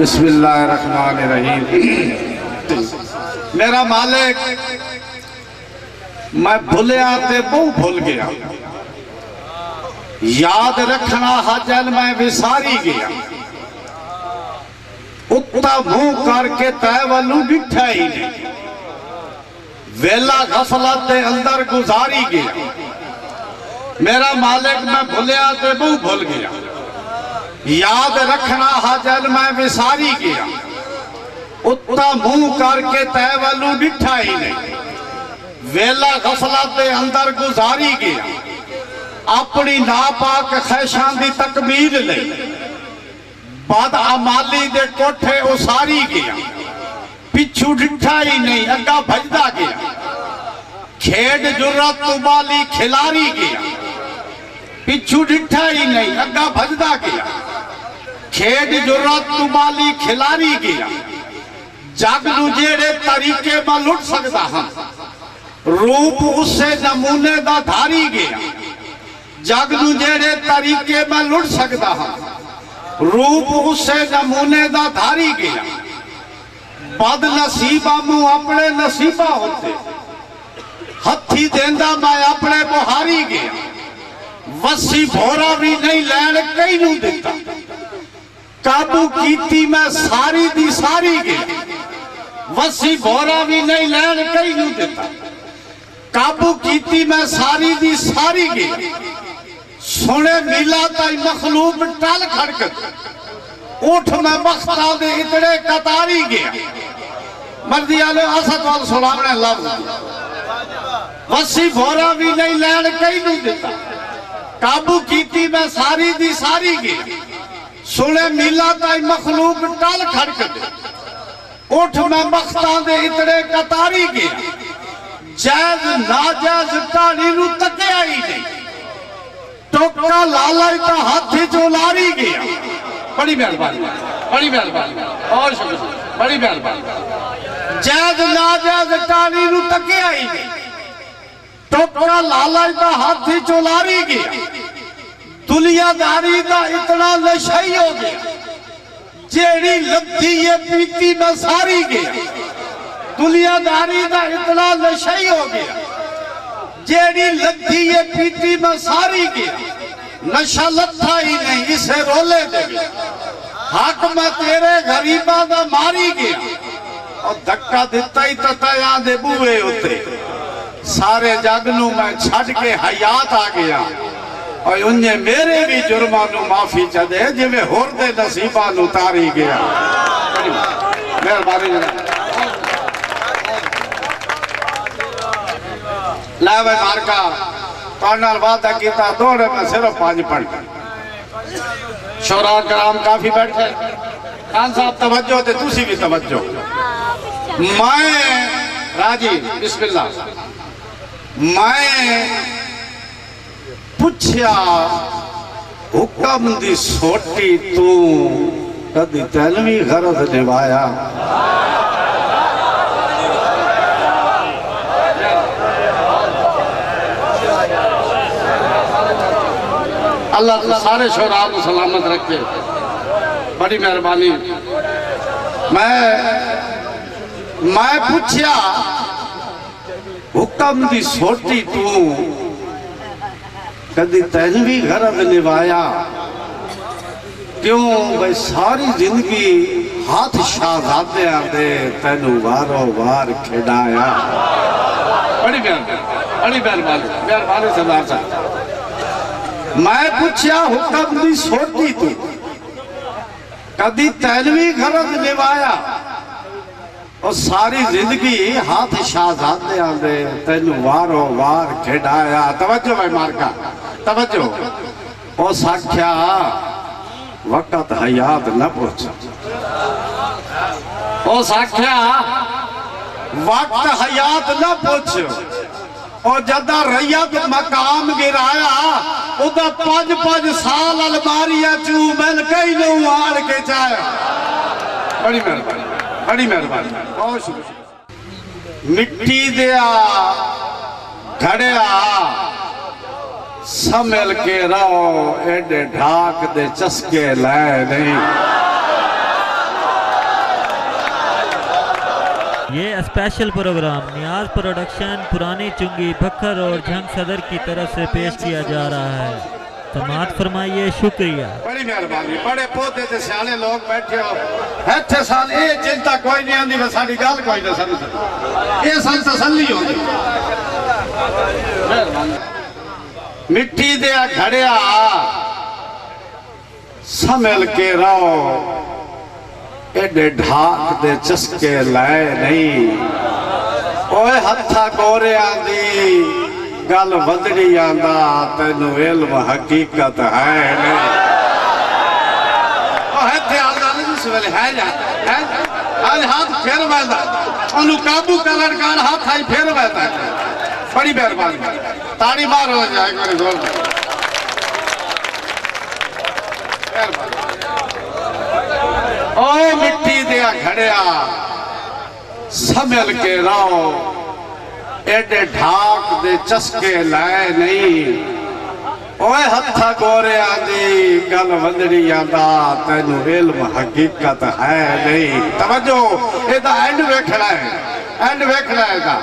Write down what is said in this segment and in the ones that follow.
بسم اللہ الرحمن الرحیم۔ میرا مالک میں بھولیا تے بہو بھول گیا، یاد رکھنا حجل میں وساری گیا، اتا منہ کر کے تے والو ڈٹھا ہی نہیں، ویلا غفلت دے اندر گزاری گیا۔ میرا مالک میں بھولیا تے بہو بھول گیا، یاد رکھنا حجل میں وساری گیا، اتا منہ کر کے تے والو ڈٹھا ہی نہیں، ویلا غفلت دے اندر گزاری گیا، اپنی ناپاک خیشان دی تکبیر نہیں، بد عمالی دے کوٹھے اساری گیا، پچھو ڈٹھا ہی نہیں اگا بھجدا گیا، کھیڑ جرت تبالی کھلاری گیا، پچھو ڈٹھا ہی نہیں اگا بھجدا گیا، کھیڑ جرت تبالی کھلاری گیا، جگ نو جیڑے طریقے میں لٹ سکتا ہاں، روپ اس سے نمونے دا دھاری گیا، جگ نو جیڑے طریقے میں لٹ سکتا ہاں، روپ اس سے نمونے دا دھاری گیا، بد نصیبہ مو اپنے نصیبہ ہوتے، ہتھی دیندہ میں اپنے بہاری گیا، وسی بھورا بھی نہیں لین کئی نو دیتا، قابو کیتی میں ساری دی ساری گیا، وسی بھورا بھی نہیں لین کئی نو دیتا، قابو کیتی میں ساری دی ساری گیا، سنے ملا تائی مخلوق ٹال کھڑکت، اٹھ میں بختہ دے اتڑے قطاری گیا، مردی آلے اسد وال سلام نے اللہ وسی بھورا بھی نہیں لین کئی نو دیتا، قابو کیتی میں ساری دی ساری گیا، سنے ملا تائی مخلوق ٹال کھڑکت، اٹھ میں بختہ دے اتڑے قطاری گیا، جائز ناجائز ٹاڑی نو تکے آئی نہیں، ٹوکا لالائی تا ہاتھی جو لاری گیا، بڑی مہربانی، بڑی مہربانی، اور شکر بڑی مہربانی، جائز ناجائز ٹاڑی نو تکے آئی نہیں، ٹوکا لالائی تا ہاتھی جو لاری گیا، دنیا داری دا اتنا نشائی ہو گیا، جیڑی لبدھی یہ پیتی میں ساری گیا، دنیا داری دا اتنا نشائی ہو گیا، جیڑی لبدھی یہ پیتی میں ساری گیا، نشہ لتھا ہی نہیں اسے رولے دے گیا، حق میں تیرے غریبہ دا ماری گیا، اور دھکا دیتا ہی تتا یہاں دے بوئے ہوتے، سارے جاگنوں میں چھڑ کے حیات آ گیا، اور انہیں میرے بھی جرمانوں معافی چدے جی میں ہور دے نصیبانوں تاری گیا۔ مہربانی جناب لائے مارکا پڑھنا وعدہ کیتا دوڑے میں صرف 5 پڑھ شورا کرام کافی بیٹھے، خان صاحب توجہ تے توسی بھی توجہ، میں راجی بسم اللہ میں پوچھیا حکم دی سوٹی تو کدی تیلوی غرض نبایا، اللہ سارے شعراء کو سلامت رکھے، بڑی مہربانی۔ میں پوچھیا حکم دی سوٹی تو کدی تیلوی غرض نبایا، کیوں بھئی ساری زندگی ہاتھ شاہزادے آدھے تینو وارو وار کھڑایا۔ بڑی مہربانی سردار صاحب، میں پوچھیا حکم دی سوٹی تو کدی تیلوی غرض نبایا، اور ساری زندگی ہاتھ شاہزادے آدھے تینو وارو وار کھڑایا۔ توجہ بھائی مارکا توجہ، او ساکھیا وقت حیات نہ پہنچا، او ساکھیا وقت حیات نہ پہنچا، اور جدہ ریت مقام گرایا، ادھا 5 سال الماریہ چو مل کئی نو آر کے چایا۔ بڑی مہربانی، بڑی مہربانی، بہت شکریہ۔ مٹی دیا گھڑیا سمل کے رہو ایڈے ڈھاک دے چسکے لائے نہیں، یہ اسپیشل پروگرام نیاز پروڈکشن پرانی چنگی بکھر اور جھنگ صدر کی طرف سے پیش کیا جا رہا ہے. سماعت فرمائیے. شکریہ. بڑی مہربانی. بڑے پودے تے سیانے لوگ بیٹھے ہو ایتھے سان اے چنتا کوئی نہیں آندی بس ساڈی گل کوئی نہ سمجھ اے سان تسلی ہوندی. مٹی دیا گھڑیا سمل کے رہو ایڈے ڈھاک دے چسکے لائے نہیں. اوے ہتھا گورے آندی گل بدڑی آندہ تینو علم حقیقت ہے نہیں. اوہ تھے آندہ نہیں جس ویلے ہے جا آج ہاتھ پھیر بیتا انہوں قابو کا لڑکان ہاتھ آئی پھیر بیتا ہے. بڑی مہربانی. تاڑی بار ہو جائے گا زور میں. او مٹی دیا گھڑیا سمل کے رہو ایڈے ڈھاک دے چسکے لائے نہیں. اوے ہتھا گورے آدھی گل وندڑی آدھا تینو علم حقیقت ہے نہیں. توجہ ایدہ اینڈ ویکھنا ہے. اینڈ ویکھنا ہے دا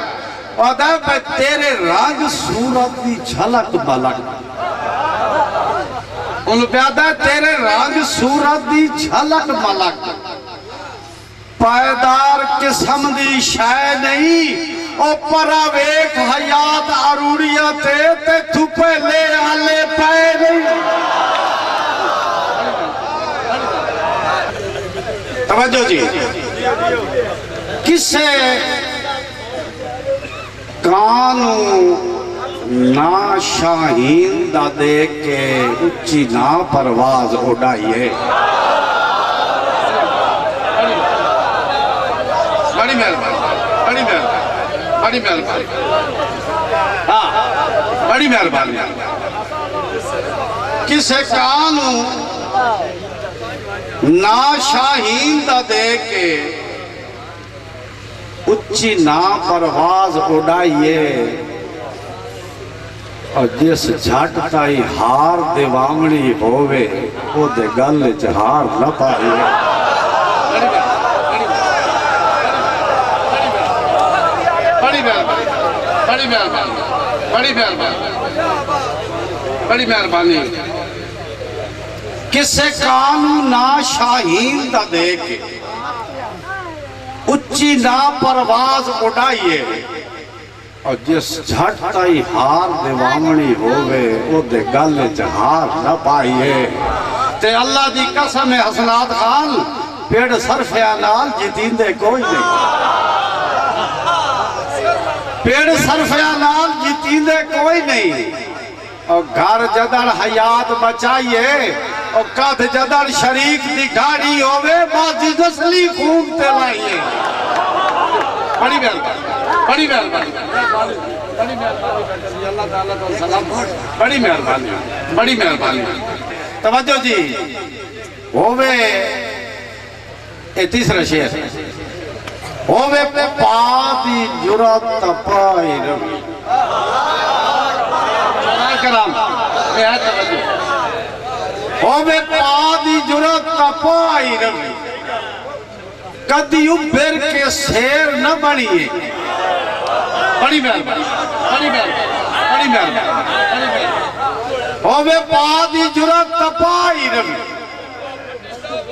وعدہ پہ تیرے رنگ صورت دی جھلک بلک انہوں پیادہ ہے تیرے رنگ صورت دی جھلک ملک پائیدار قسم دی شے نہیں. او پرا ویک حیات عروڑیاں تے تھوپے لے آلے پائے نہیں. توجہ جی. کسے کانوں نا شاہین دا دیکھ کے اچھی نا پرواز اڑائیے. بڑی مہربانی. بڑی مہربانی. بڑی مہربانی. ہاں بڑی مہربانی. کسے کانوں نا شاہین دا دیکھ کے اچھی نا پرواز اڑائیے اور جس جھٹ تائی ہار دیوامنی ہووے وہ دے گل جہار نہ پائیے. بڑی مہربانی. بڑی مہربانی. بڑی مہربانی. بڑی مہربانی. کسے کانوں نا شاہین دا دیکھ اچھی نا پرواز اڑائیے اور جس جھٹ تائی ہار دیوامنی ہووے او دے گل جہار نہ پائیے. تے اللہ دی قسم حسنات خان پیڑ صرفیاں نال جتین دے کوئی نہیں. پیڑ صرفیاں نال جتین دے کوئی نہیں. اور گھر جدڑ حیات بچائیے اور کاتھ جدڑ شریک دی گاڑی ہووے بازی نسلی خون تے لائیے. بڑی مہربانی. بڑی مہربانی. بڑی مہربانی. اللہ تعالیٰ کو سلام. بڑی مہربانی. بڑی مہربانی. توجہ جی. ہووے اے تیسرا شعر ہووے پا دی جرات پائی روی. کرام اے ہے توجہ. ہووے پا دی جرات پائی روی کدی ابھر کے سیر نہ بڑھئے. بڑی مہربانی. بڑی مہربانی. بڑی مہربانی. ہووے پا دی جرات پائی روی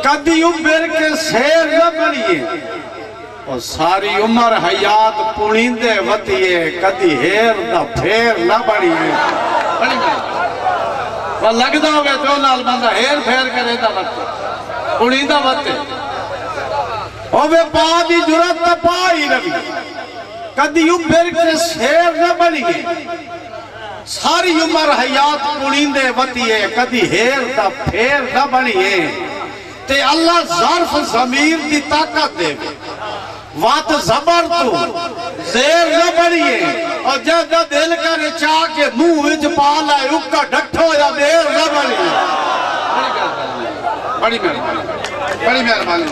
کدی ابھر کے سیر نہ بڑھئے اور ساری عمر حیات پونیندے وطیے کدی ہیر دا پھیر نہ بڑھئے. بڑی مہربانی. وہ لگدہ ہوئے تو نال بندہ ہیر پھیر کرے دا وقت پونیندہ وطے. ہووے پا دی جرات پائی روی کدی ابھر کے سیر نہ بڑھئے ساری عمر حیات پونیندے وطیے کدی ہیر دا پھیر نہ بڑھئے. تے اللہ ظرف ضمیر دی طاقت دے وات زبر تو زیر نہ بڑھئے اور جدہ دل کرے چاہ کے منہ وچ پالا ہے اکا ڈھٹھو یا دیر نہ بڑھئے. بڑی مہربانی. بڑی مہربانی.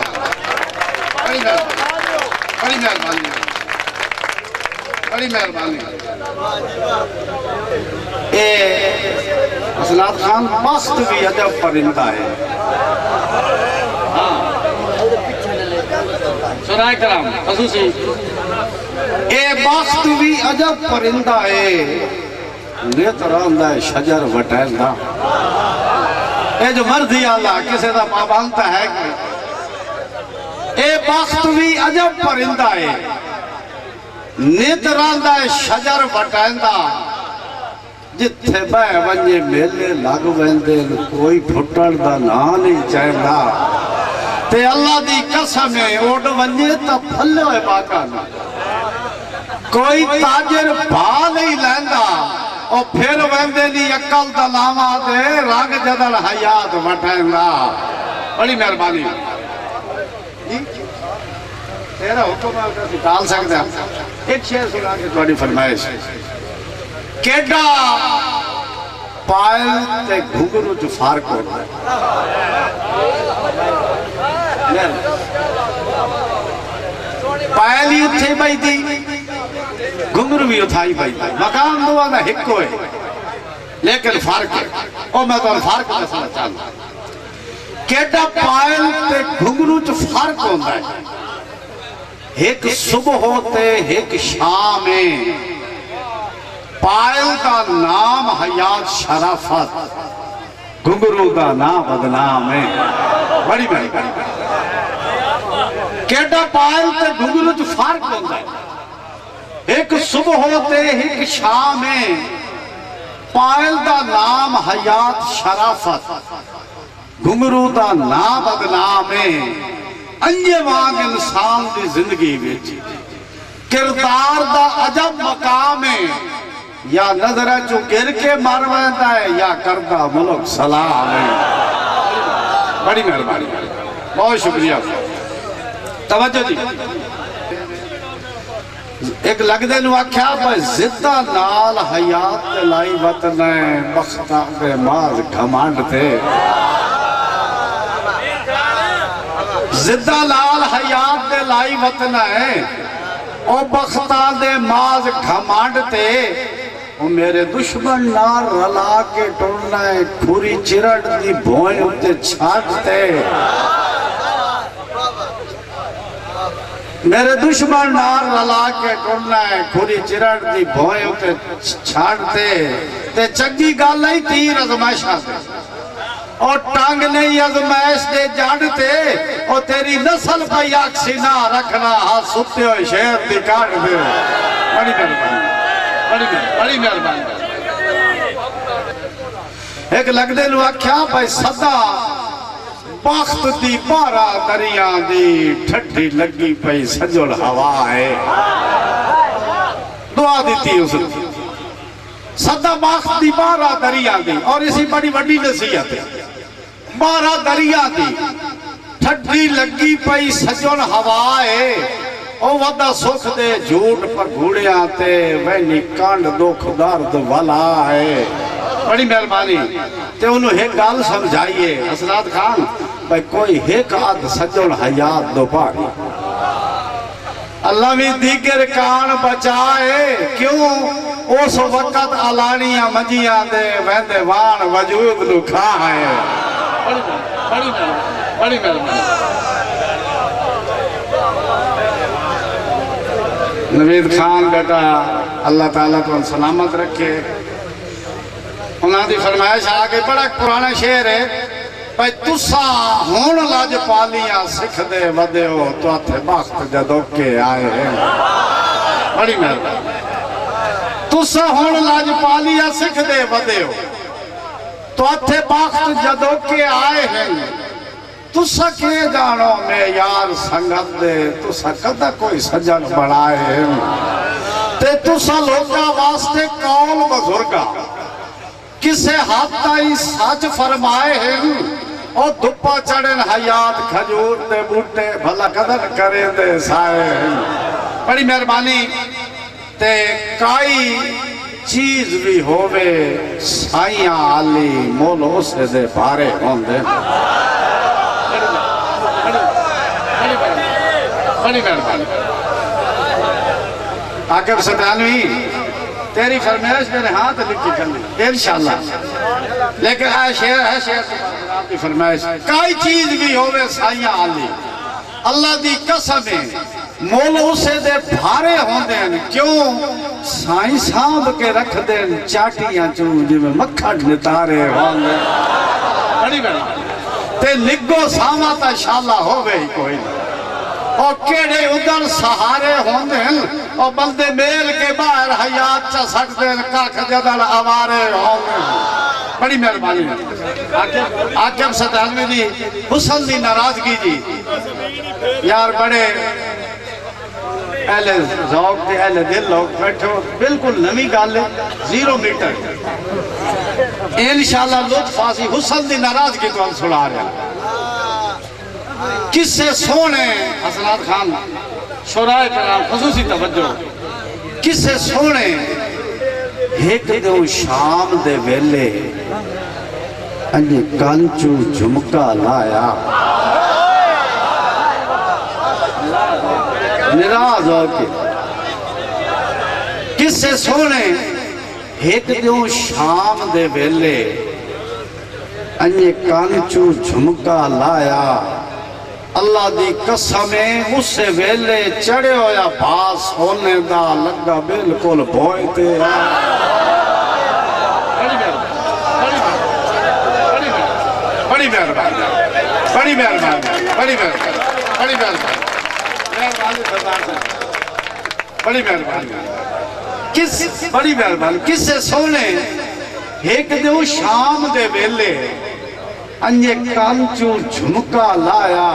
بڑی مہربانی. بڑی مہربانی. بڑی مہربانی. اے حسنات خان مست بھی عجب پرندہ ہے. حضرائے کرام خصوصی اے بخت بھی عجب پرندہ ہے نیتراندہ شجر وٹیندہ اے جو مرضی اللہ کسے دا پابندہ ہے اے بخت بھی عجب پرندہ ہے نیتراندہ شجر وٹیندہ جتھے بے ونجے میلے لگ ویندے کوئی پھٹن دا نا نہیں چاہندہ تے اللہ دی قسم ہے اوڈ ونجے تا پھلے ہوئے باقانا کوئی تاجر بھا نہیں لیندہ اور پھر ویندے دی عقل دا لاما دے رنگ جدل حیات وٹھائندہ بڑی مہربانی تیرا حکم ہے اسے ڈال سکتے ہیں ایک شہر سنا کے تھوڑی فرمائش کیڈا پائل تے گھنگرو جو فارق ہوتا ہے پائل ہی اتھے بائی دی گھنگرو بھی اتھائی بائی دی مقام دعا دا حق ہوئے لیکن فرق ہے اور میں تو فرق دسنا چاہتا ہوں کیڈا پائل تے گھنگرو جو فرق ہوتا ہے ایک صبح ہوتے ایک شام پائل کا نام حیات شرافت گھنگرو کا نام بدنام ہے بڑی بڑی کیڈا پائل تے گھنگرو جو فرق ہوتا ہے ایک صبح ہوتے ایک شام پائل کا نام حیات شرافت گھنگرو کا نام بدنام ہے انجے وانگ انسان دی زندگی ویچ کردار دا عجب مقام ہے یا نظرہ چو گر کے مرویتا ہے یا کردہ ملک سلام ہے بڑی مہربانی بہت شکریہ توجہ جی ایک لگ دے نو آکھیا بھائی زدہ نال حیات لائی وطن ہے بختہ بے ماز گھمانڈ تھے زدہ لال حیات دے لائی وطن ہے او بختہ دے ماز گھمانڈ تے او میرے دشمن نار رلا کے ٹوڑنا ہے کھوری چرٹ دی بھوئیں اتے چھاٹتے میرے دشمن نار رلا کے ٹوڑنا ہے کھوری چرٹ دی بھوئیں اتے چھاٹتے تے چنگی گال نہیں تیر ازمائشہ سے اور ٹانگ نہیں ازمائش دے جانتے اور تیری نسل پہ یک سینہ رکھنا ہاتھ ستے ہوئے شہر دی کاٹ دے بڑی مہربانی بڑی مہربانی ایک لگ دے لو آکھیا بھائی صدا بخت دی بارہ دریاں دی ٹھٹی لگی پئی سجل ہوا ہے دعا دیتی اس صدا بخت دی بارہ دریاں دی اور اسی بڑی بڑی نصیحت ہے بارہ دریاں دی ٹھٹی لگی پئی سجل ہوا ہے او ودا سکھ دے جھوٹ پر گھوڑے آتے وینی کانڈ دکھ درد والا ہے بڑی مہربانی تے انہوں ایک گال سمجھائیے حسنات خان بھائی کوئی ایک آدھ سجل حیات دو پاری اللہ بھی دیگر کان بچائے کیوں اس وقت علانیاں مجیاں دے ویندے وان وجود نو کھائے بڑی مہربانی نوید خان بیٹا اللہ تعالیٰ کو سلامت رکھے انہاں دی فرمائش آگے بڑا پرانا شعر ہے بھائی تُسا ہون لاج پالیاں سکھ دے ودے ہو تو آتھے بخت جدو کے آئے ہیں بڑی مہربانی تُسا ہون لاج پالیاں سکھ دے ودے ہو تو آتھے بخت جدو کے آئے ہیں تُسا کے جانو میں یار سنگت دے تُسا کدہ کوئی سجن بڑھائے ہیں تے تُسا لوگا واسطے قول بزرگا کسے ہاتھ تائی سچ فرمائے ہیں اور دھپا چڑھن حیات کھجور دے بوٹے بھلا قدر کرے دے سائے ہیں بڑی مہربانی تے کائی چیز بھی ہووے سائیاں آلی مولو سے دے بارے ہوں دے بڑی مہربانی عاقب ستانوی تیری فرمائش میرے ہاتھ لکھی کرنی انشاءاللہ لیکن آئے شعر ہے شعر کی فرمائش کئی چیز بھی ہوئے سائیاں آلی اللہ دی قسم ہے مول اسے دے بھارے ہوندے ہیں کیوں سائیں سانب کے رکھ دیں چاٹیاں چوں جی میں مکھڑ نتارے ہوندے بڑی بڑی تے نگو ساما تا شالا ہوئے ہی کوئی نہیں اور کیڑے ادھر سہارے ہوندے ہیں اور بندے میل کے باہر حیات چا سکتے ہیں کاکھ جدل آوارے ہوندے ہیں بڑی مہربانی آقب ستانوی جی حسن دی ناراضگی جی یار بڑے اہل ذوق دے اہل دل لوگ بیٹھو بالکل نمی گالے 0 میٹر انشاءاللہ لطف آسی حسن دی ناراضگی تو ہم سنا رہے ہیں کس سے سونے حسنات خان شورائے کرام خصوصی توجہ کس سے سونے ایک دو شام دے ویلے انجی کانچو جھمکا لایا نراز ہو کے کس سے سونے ایک دو شام دے ویلے انجی کانچو جھمکا لایا اللہ دی قسمیں اس سے ویلے چڑھے ہویا بھاس ہونے دا لگا بالکل بھوئے بڑی مہربانی بڑی مہربانی بڑی مہربانی بڑی مہربانی بڑی مہربانی کس بڑی مہربانی کس سے سونے ایک دو شام دے ویلے انجے کانچو جھمکا لایا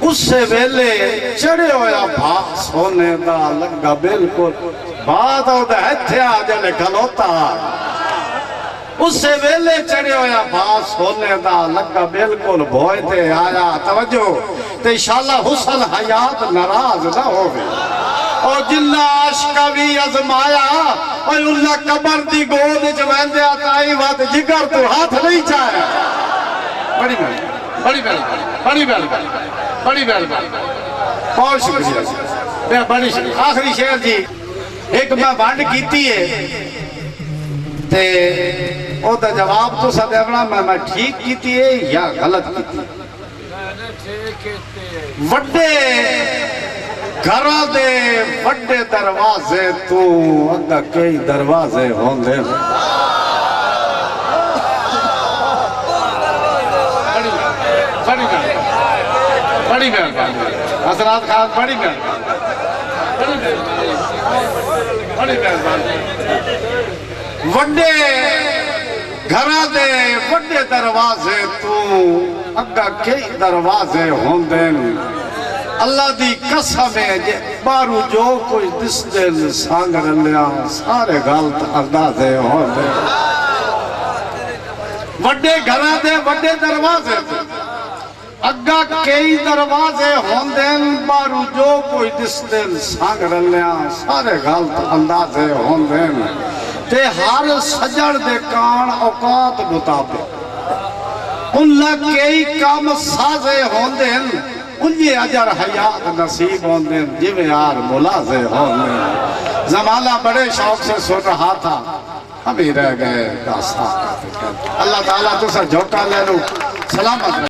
اس سے ویلے چڑھے ہویا بھاس ہونے دا لگا بالکل بات ہوتا ہے تھیا جلے کھلوتا اس سے ویلے چڑھے ہویا بھاس ہونے دا لگا بالکل بھوئے تے آیا توجہ تے انشاءاللہ حسن حیات ناراض نہ ہوگی اور جنہ عاشقہ بھی ازمایا اور اللہ قبر دی گود جوین دے آتائی وات جگر تو ہاتھ نہیں چاہے بڑی بڑی بڑی بڑی بڑی بڑی بہت شکریہ بڑی شکریہ آخری شعر جی ایک میں بانڈ کیتی ہے تے او دا جواب تو ساتھ اپنا میں ٹھیک کیتی ہے یا غلط کیتی ہے وڈے گھرہ دے وڈے دروازے تو اگا کئی دروازے ہوندے بڑی مہربانی حضرات خان بڑی مہربانی بڑی مہربانی وڈے گھرہ دے وڈے دروازے تو اگا کئی دروازے ہوندے اللہ دی قسم ہے بارو جو کوئی دس دل سانگر لیا سارے غلط اندازے ہوندے وڈے گھرہ دے وڈے دروازے تو اگا کئی دروازے ہوندین بارو جو کوئی دس دل سانگر لیا سارے غلط اندازے ہوندین تے ہر سجڑ دے کان اوقات مطابق اللہ کئی کام سازے ہوندین انجھے اجر حیات نصیب ہوندین جوے یار ملازے ہوندین زمانہ بڑے شوق سے سن رہا تھا ہم ہی رہ گئے داستان اللہ تعالیٰ تو سا جھوکا لے لو سلامت رہے